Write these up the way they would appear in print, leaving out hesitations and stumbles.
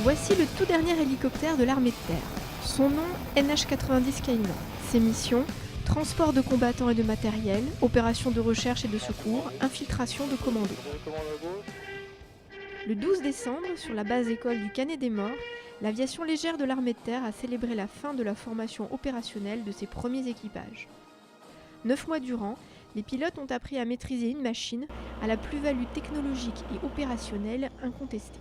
Voici le tout dernier hélicoptère de l'armée de terre. Son nom, NH-90 Caiman. Ses missions, transport de combattants et de matériel, opérations de recherche et de secours, infiltration de commandos. Le 12 décembre, sur la base école du Canet des Morts, l'aviation légère de l'armée de terre a célébré la fin de la formation opérationnelle de ses premiers équipages. 9 mois durant, les pilotes ont appris à maîtriser une machine à la plus-value technologique et opérationnelle incontestée.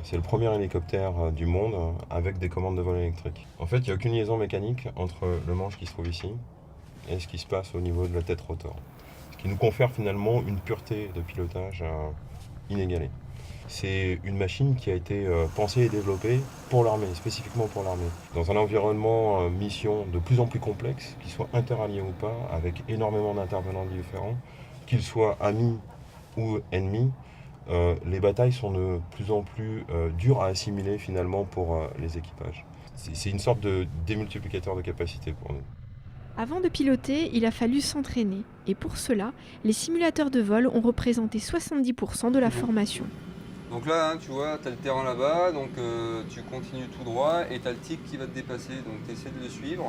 C'est le premier hélicoptère du monde avec des commandes de vol électriques. En fait, il n'y a aucune liaison mécanique entre le manche qui se trouve ici et ce qui se passe au niveau de la tête rotor. Ce qui nous confère finalement une pureté de pilotage inégalée. C'est une machine qui a été pensée et développée pour l'armée, spécifiquement pour l'armée. Dans un environnement mission de plus en plus complexe, qu'il soit interallié ou pas, avec énormément d'intervenants différents, qu'ils soient amis ou ennemis, les batailles sont de plus en plus dures à assimiler finalement pour les équipages. C'est une sorte de démultiplicateur de capacité pour nous. Avant de piloter, il a fallu s'entraîner. Et pour cela, les simulateurs de vol ont représenté 70% de la formation. Donc là, tu vois, tu as le terrain là-bas, donc tu continues tout droit et tu as le tic qui va te dépasser. Donc tu essaies de le suivre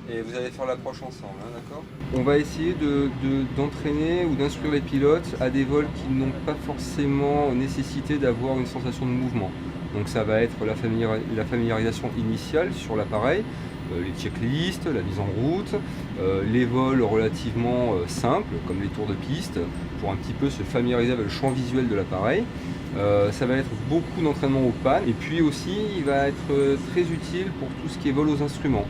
et vous allez faire l'approche ensemble, d'accord ? On va essayer d'entraîner ou d'instruire les pilotes à des vols qui n'ont pas forcément nécessité d'avoir une sensation de mouvement. Donc ça va être la familiarisation initiale sur l'appareil, les checklists, la mise en route, les vols relativement simples comme les tours de piste pour un petit peu se familiariser avec le champ visuel de l'appareil. Ça va être beaucoup d'entraînement aux pannes et puis aussi il va être très utile pour tout ce qui est vol aux instruments.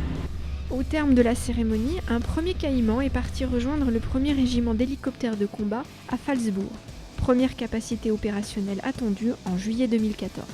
Au terme de la cérémonie, un premier Caïman est parti rejoindre le premier régiment d'hélicoptères de combat à Phalsbourg. Première capacité opérationnelle attendue en juillet 2014.